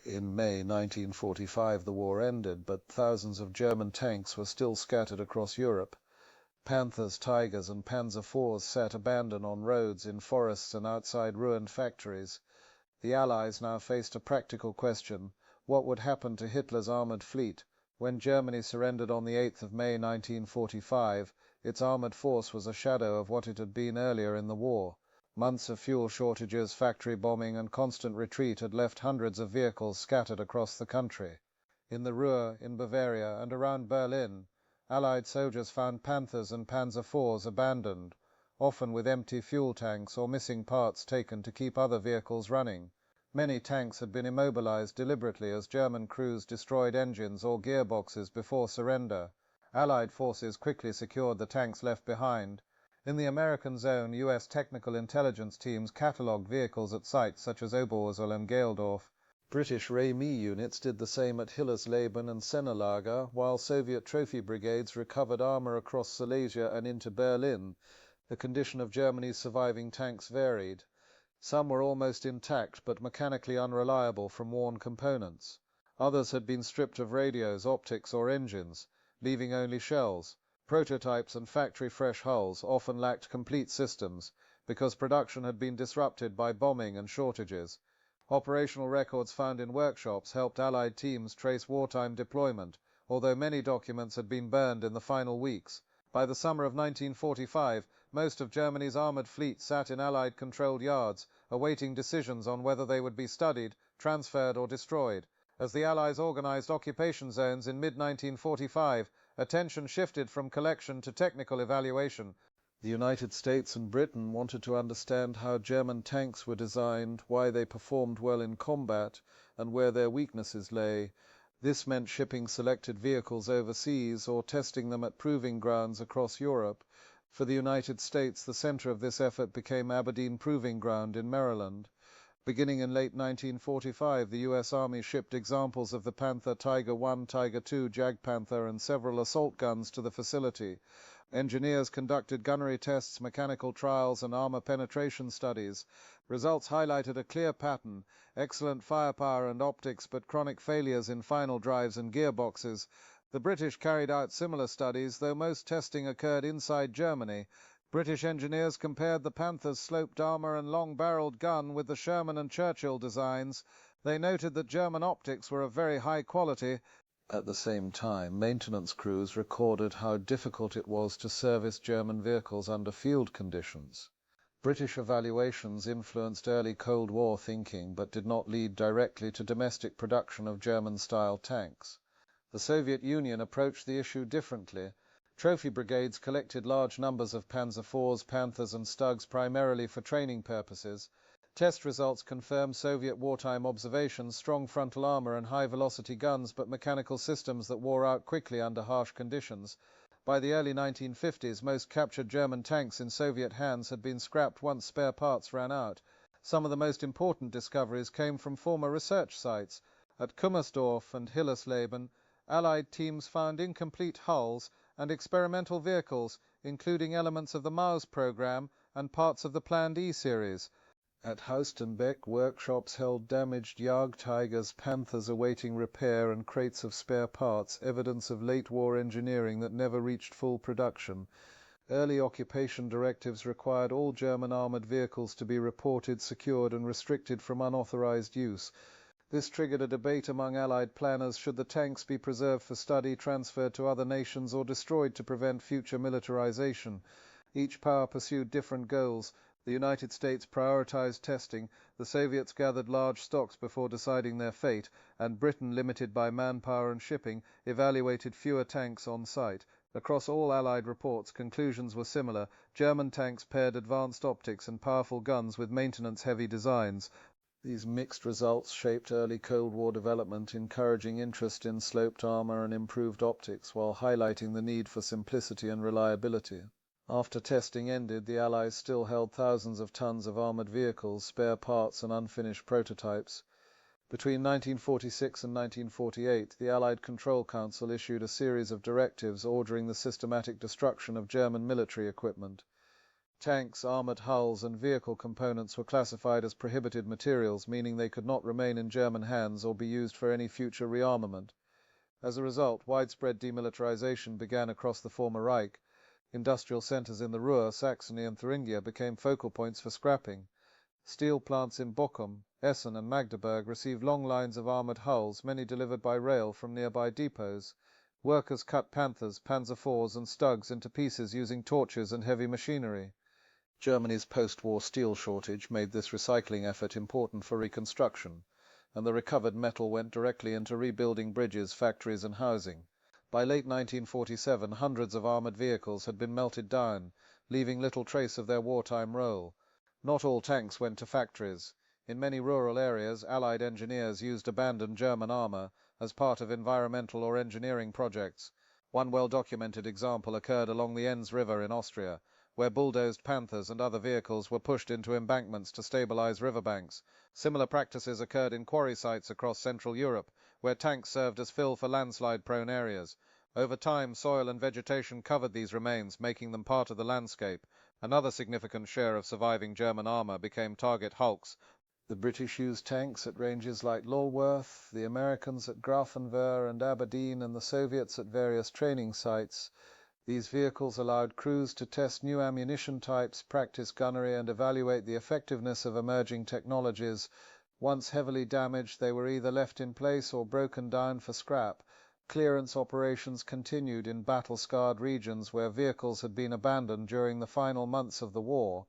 In May 1945 the war ended, but thousands of German tanks were still scattered across Europe. Panthers, Tigers and Panzer IVs sat abandoned on roads, in forests and outside ruined factories. The Allies now faced a practical question: what would happen to Hitler's armoured fleet? When Germany surrendered on the 8th of May 1945, its armoured force was a shadow of what it had been earlier in the war. Months of fuel shortages, factory bombing and constant retreat had left hundreds of vehicles scattered across the country. In the Ruhr, in Bavaria and around Berlin, Allied soldiers found Panthers and Panzer IVs abandoned, often with empty fuel tanks or missing parts taken to keep other vehicles running. Many tanks had been immobilized deliberately as German crews destroyed engines or gearboxes before surrender. Allied forces quickly secured the tanks left behind. In the American zone, US technical intelligence teams catalogued vehicles at sites such as Oberwursel and Geldorf. British Remis units did the same at Hillersleben and Sennelager, while Soviet trophy brigades recovered armour across Silesia and into Berlin. The condition of Germany's surviving tanks varied. Some were almost intact but mechanically unreliable from worn components. Others had been stripped of radios, optics or engines, leaving only shells. Prototypes and factory-fresh hulls often lacked complete systems because production had been disrupted by bombing and shortages. Operational records found in workshops helped Allied teams trace wartime deployment, although many documents had been burned in the final weeks. By the summer of 1945, most of Germany's armoured fleet sat in Allied-controlled yards, awaiting decisions on whether they would be studied, transferred or destroyed. As the Allies organised occupation zones in mid-1945, attention shifted from collection to technical evaluation. The United States and Britain wanted to understand how German tanks were designed, why they performed well in combat, and where their weaknesses lay. This meant shipping selected vehicles overseas or testing them at proving grounds across Europe. For the United States, the centre of this effort became Aberdeen Proving Ground in Maryland. Beginning in late 1945, the US Army shipped examples of the Panther, Tiger I, Tiger II, Jagdpanther and several assault guns to the facility. Engineers conducted gunnery tests, mechanical trials and armour penetration studies. Results highlighted a clear pattern: excellent firepower and optics but chronic failures in final drives and gearboxes. The British carried out similar studies, though most testing occurred inside Germany. British engineers compared the Panther's sloped armour and long-barrelled gun with the Sherman and Churchill designs. They noted that German optics were of very high quality. At the same time, maintenance crews recorded how difficult it was to service German vehicles under field conditions. British evaluations influenced early Cold War thinking but did not lead directly to domestic production of German-style tanks. The Soviet Union approached the issue differently. Trophy brigades collected large numbers of Panzer IVs, Panthers and Stugs primarily for training purposes. Test results confirmed Soviet wartime observations: strong frontal armour and high-velocity guns, but mechanical systems that wore out quickly under harsh conditions. By the early 1950s, most captured German tanks in Soviet hands had been scrapped once spare parts ran out. Some of the most important discoveries came from former research sites. At Kummersdorf and Hillersleben, Allied teams found incomplete hulls and experimental vehicles, including elements of the Maus program and parts of the planned E-series. At Haustenbeck, workshops held damaged Jagdtigers, Panthers awaiting repair and crates of spare parts, evidence of late-war engineering that never reached full production. Early occupation directives required all German armoured vehicles to be reported, secured and restricted from unauthorised use. This triggered a debate among Allied planners: should the tanks be preserved for study, transferred to other nations or destroyed to prevent future militarization? Each power pursued different goals. The United States prioritized testing, the Soviets gathered large stocks before deciding their fate, and Britain, limited by manpower and shipping, evaluated fewer tanks on site. Across all Allied reports, conclusions were similar: German tanks paired advanced optics and powerful guns with maintenance-heavy designs. These mixed results shaped early Cold War development, encouraging interest in sloped armour and improved optics, while highlighting the need for simplicity and reliability. After testing ended, the Allies still held thousands of tons of armoured vehicles, spare parts and unfinished prototypes. Between 1946 and 1948, the Allied Control Council issued a series of directives ordering the systematic destruction of German military equipment. Tanks, armoured hulls and vehicle components were classified as prohibited materials, meaning they could not remain in German hands or be used for any future rearmament. As a result, widespread demilitarization began across the former Reich. Industrial centres in the Ruhr, Saxony and Thuringia became focal points for scrapping. Steel plants in Bochum, Essen and Magdeburg received long lines of armoured hulls, many delivered by rail from nearby depots. Workers cut Panthers, Panzer IVs and Stugs into pieces using torches and heavy machinery. Germany's post-war steel shortage made this recycling effort important for reconstruction, and the recovered metal went directly into rebuilding bridges, factories and housing. By late 1947, hundreds of armoured vehicles had been melted down, leaving little trace of their wartime role. Not all tanks went to factories. In many rural areas, Allied engineers used abandoned German armour as part of environmental or engineering projects. One well-documented example occurred along the Enns River in Austria, where bulldozed Panthers and other vehicles were pushed into embankments to stabilize riverbanks. Similar practices occurred in quarry sites across Central Europe, where tanks served as fill for landslide-prone areas. Over time, soil and vegetation covered these remains, making them part of the landscape. Another significant share of surviving German armour became target hulks. The British used tanks at ranges like Lulworth, the Americans at Grafenwöhr and Aberdeen, and the Soviets at various training sites. These vehicles allowed crews to test new ammunition types, practice gunnery and evaluate the effectiveness of emerging technologies. Once heavily damaged, they were either left in place or broken down for scrap. Clearance operations continued in battle-scarred regions where vehicles had been abandoned during the final months of the war.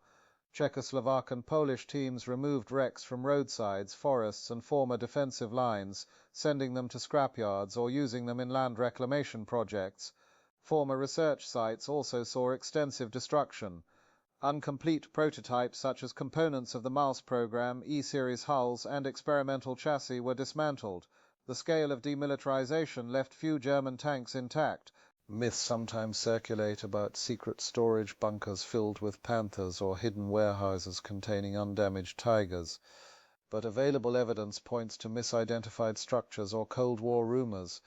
Czechoslovak and Polish teams removed wrecks from roadsides, forests and former defensive lines, sending them to scrapyards or using them in land reclamation projects. Former research sites also saw extensive destruction. Incomplete prototypes such as components of the Maus program, E-series hulls and experimental chassis were dismantled. The scale of demilitarization left few German tanks intact. Myths sometimes circulate about secret storage bunkers filled with Panthers or hidden warehouses containing undamaged Tigers, but available evidence points to misidentified structures or Cold War rumors.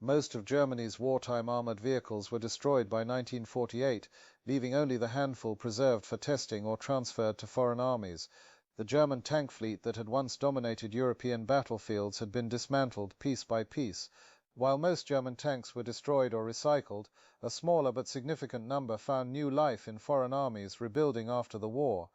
Most of Germany's wartime armoured vehicles were destroyed by 1948, leaving only the handful preserved for testing or transferred to foreign armies. The German tank fleet that had once dominated European battlefields had been dismantled piece by piece. While most German tanks were destroyed or recycled, a smaller but significant number found new life in foreign armies rebuilding after the war.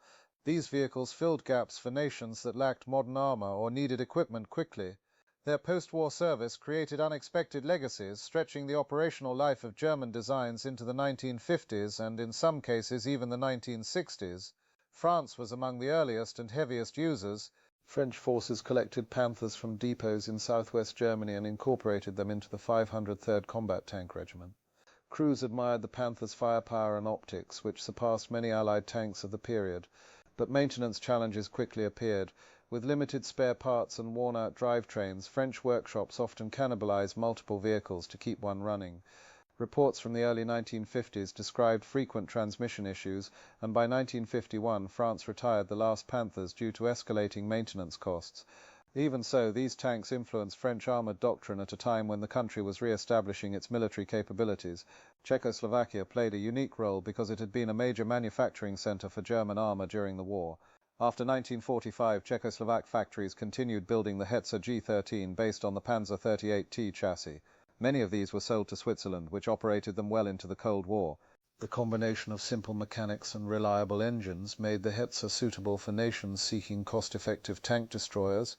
These vehicles filled gaps for nations that lacked modern armour or needed equipment quickly. Their post-war service created unexpected legacies, stretching the operational life of German designs into the 1950s and, in some cases, even the 1960s. France was among the earliest and heaviest users. French forces collected Panthers from depots in southwest Germany and incorporated them into the 503rd Combat Tank Regiment. Crews admired the Panther's firepower and optics, which surpassed many Allied tanks of the period, but maintenance challenges quickly appeared. With limited spare parts and worn-out drivetrains, French workshops often cannibalized multiple vehicles to keep one running. Reports from the early 1950s described frequent transmission issues, and by 1951 France retired the last Panthers due to escalating maintenance costs. Even so, these tanks influenced French armoured doctrine at a time when the country was re-establishing its military capabilities. Czechoslovakia played a unique role because it had been a major manufacturing centre for German armour during the war. After 1945, Czechoslovak factories continued building the Hetzer G13 based on the Panzer 38T chassis. Many of these were sold to Switzerland, which operated them well into the Cold War. The combination of simple mechanics and reliable engines made the Hetzer suitable for nations seeking cost-effective tank destroyers.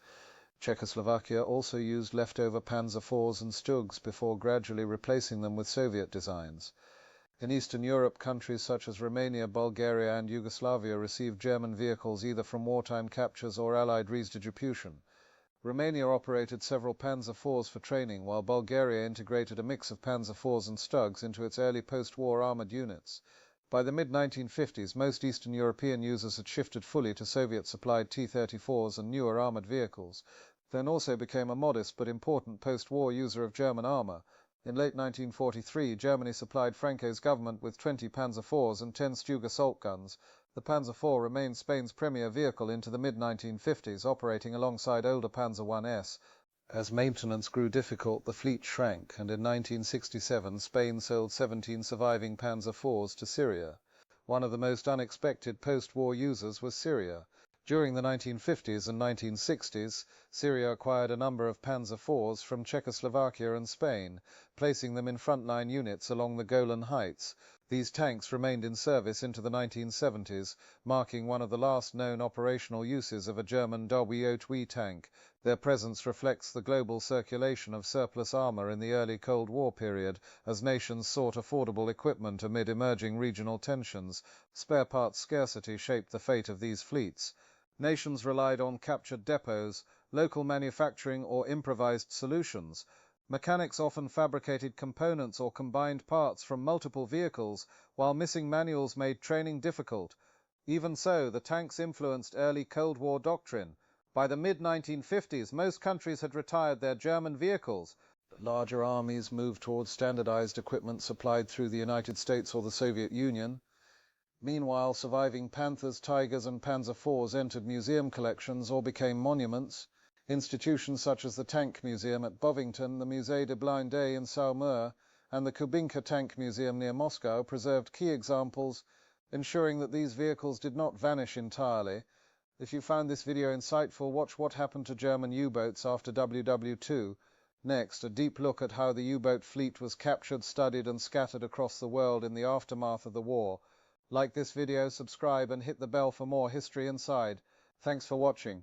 Czechoslovakia also used leftover Panzer IVs and Stugs before gradually replacing them with Soviet designs. In Eastern Europe, countries such as Romania, Bulgaria and Yugoslavia received German vehicles either from wartime captures or Allied redistribution. Romania operated several Panzer IVs for training, while Bulgaria integrated a mix of Panzer IVs and Stugs into its early post-war armoured units. By the mid-1950s, most Eastern European users had shifted fully to Soviet-supplied T-34s and newer armoured vehicles, then also became a modest but important post-war user of German armour. In late 1943, Germany supplied Franco's government with 20 Panzer IVs and 10 Stug assault guns. The Panzer IV remained Spain's premier vehicle into the mid-1950s, operating alongside older Panzer IS. As maintenance grew difficult, the fleet shrank, and in 1967 Spain sold 17 surviving Panzer IVs to Syria. One of the most unexpected post-war users was Syria. During the 1950s and 1960s, Syria acquired a number of Panzer IVs from Czechoslovakia and Spain, placing them in frontline units along the Golan Heights. These tanks remained in service into the 1970s, marking one of the last known operational uses of a German WO2 tank. Their presence reflects the global circulation of surplus armour in the early Cold War period, as nations sought affordable equipment amid emerging regional tensions. Spare parts scarcity shaped the fate of these fleets. Nations relied on captured depots, local manufacturing or improvised solutions. Mechanics often fabricated components or combined parts from multiple vehicles, while missing manuals made training difficult. Even so, the tanks influenced early Cold War doctrine. By the mid-1950s, most countries had retired their German vehicles. Larger armies moved towards standardized equipment supplied through the United States or the Soviet Union. Meanwhile, surviving Panthers, Tigers and Panzer IVs entered museum collections or became monuments. Institutions such as the Tank Museum at Bovington, the Musée des Blindés in Saumur, and the Kubinka Tank Museum near Moscow preserved key examples, ensuring that these vehicles did not vanish entirely. If you found this video insightful, watch What Happened to German U-Boats After WW2. Next, a deep look at how the U-boat fleet was captured, studied and scattered across the world in the aftermath of the war. Like this video, subscribe and hit the bell for more History Inside. Thanks for watching.